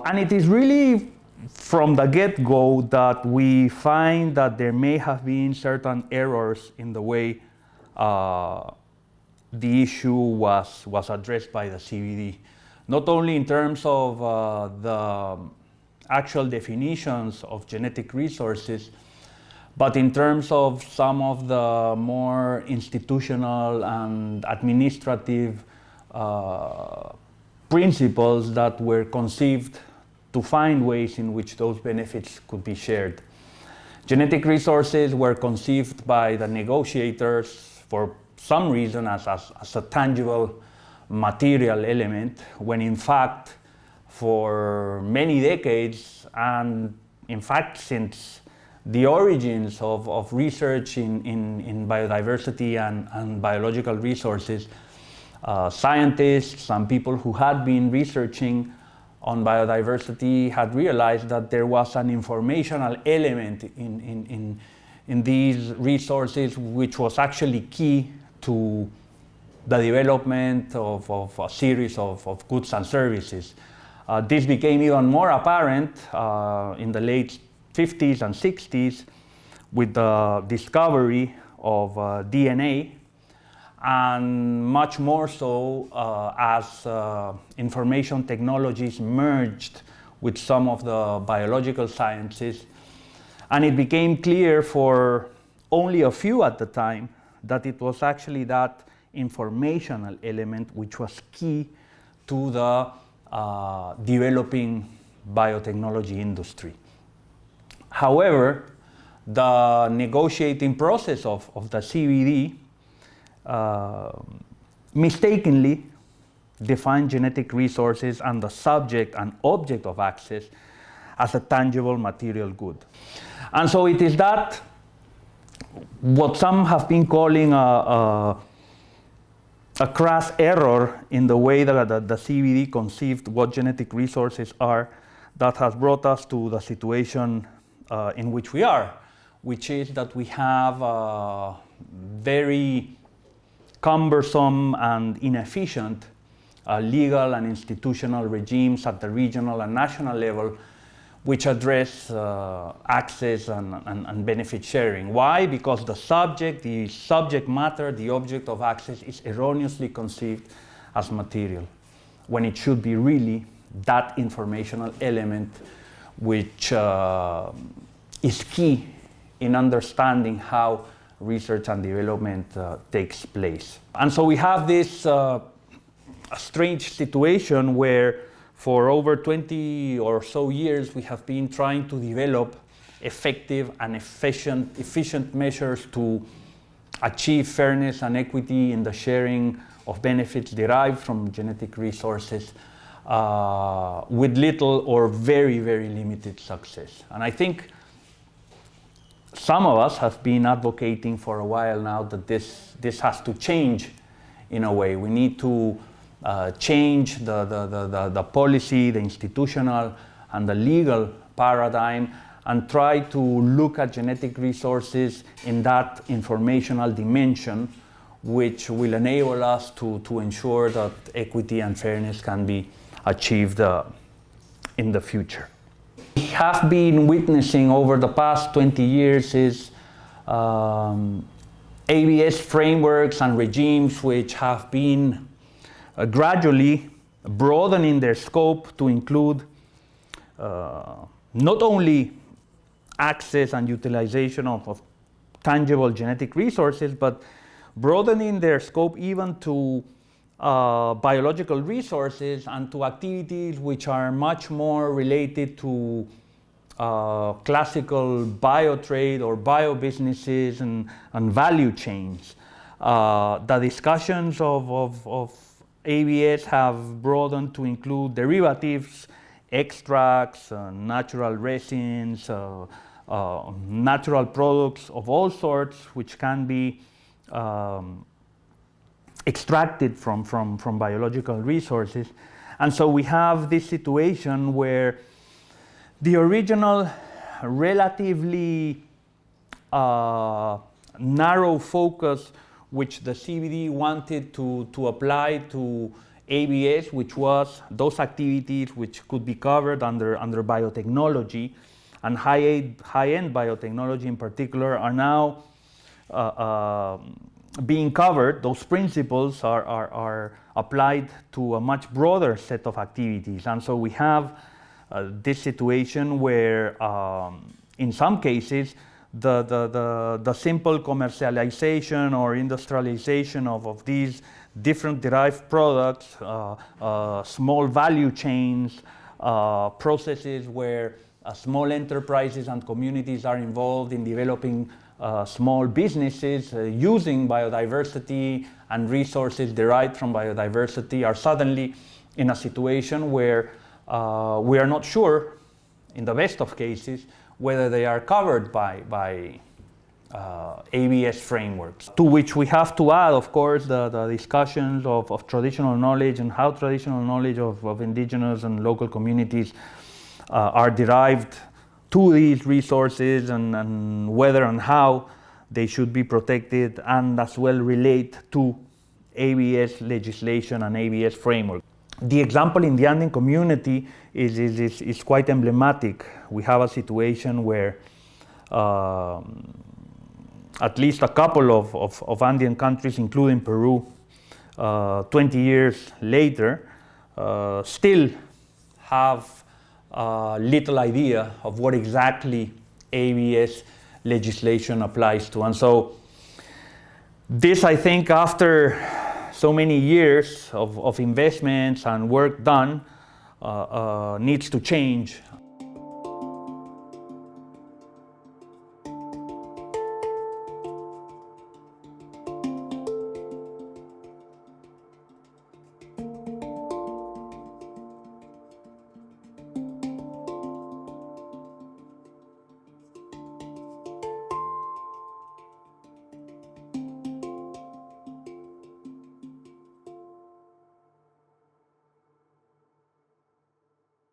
And it is really from the get-go that we find that there may have been certain errors in the way the issue was addressed by the CBD. Not only in terms of the actual definitions of genetic resources, but in terms of some of the more institutional and administrative principles that were conceived to find ways in which those benefits could be shared. Genetic resources were conceived by the negotiators for some reason as a tangible material element, when in fact for many decades, and in fact since the origins of research in biodiversity and biological resources, scientists and people who had been researching on biodiversity had realized that there was an informational element in these resources which was actually key to the development of a series of goods and services. This became even more apparent in the late 50s and 60s with the discovery of DNA, and much more so as information technologies merged with some of the biological sciences. And it became clear for only a few at the time that it was actually that informational element which was key to the developing biotechnology industry. However, the negotiating process of the CBD mistakenly defined genetic resources and the subject and object of access as a tangible material good. And so it is that what some have been calling a crass error in the way that the CBD conceived what genetic resources are that has brought us to the situation in which we are, which is that we have very cumbersome and inefficient legal and institutional regimes at the regional and national level which address access and benefit sharing. Why? Because the subject matter, the object of access is erroneously conceived as material, when it should be really that informational element which is key in understanding how research and development takes place. And so we have this strange situation where for over 20 or so years we have been trying to develop effective and efficient measures to achieve fairness and equity in the sharing of benefits derived from genetic resources with little or very, very limited success. And I think some of us have been advocating for a while now that this has to change in a way. We need to change the policy, the institutional and the legal paradigm, and try to look at genetic resources in that informational dimension, which will enable us to ensure that equity and fairness can be achieved in the future. We have been witnessing over the past 20 years is ABS frameworks and regimes which have been gradually broadening their scope to include not only access and utilization of tangible genetic resources, but broadening their scope even to biological resources and to activities which are much more related to classical biotrade or biobusinesses and value chains. The discussions of ABS have broadened to include derivatives, extracts, natural resins, natural products of all sorts which can be extracted from biological resources. And so we have this situation where the original relatively narrow focus which the CBD wanted to apply to ABS, which was those activities which could be covered under biotechnology, and high-end biotechnology in particular, are now being covered. Those principles are applied to a much broader set of activities. And so we have this situation where, in some cases, the simple commercialization or industrialization of these different derived products, small value chains, processes where small enterprises and communities are involved in developing small businesses using biodiversity and resources derived from biodiversity, are suddenly in a situation where we are not sure, in the best of cases, whether they are covered by ABS frameworks. To which we have to add, of course, the discussions of traditional knowledge and how traditional knowledge of indigenous and local communities are derived to these resources, and whether and how they should be protected, and as well relate to ABS legislation and ABS framework. The example in the Andean community is quite emblematic. We have a situation where at least a couple of Andean countries, including Peru, 20 years later, still have little idea of what exactly ABS legislation applies to. And so this, I think, after so many years of investments and work done, needs to change.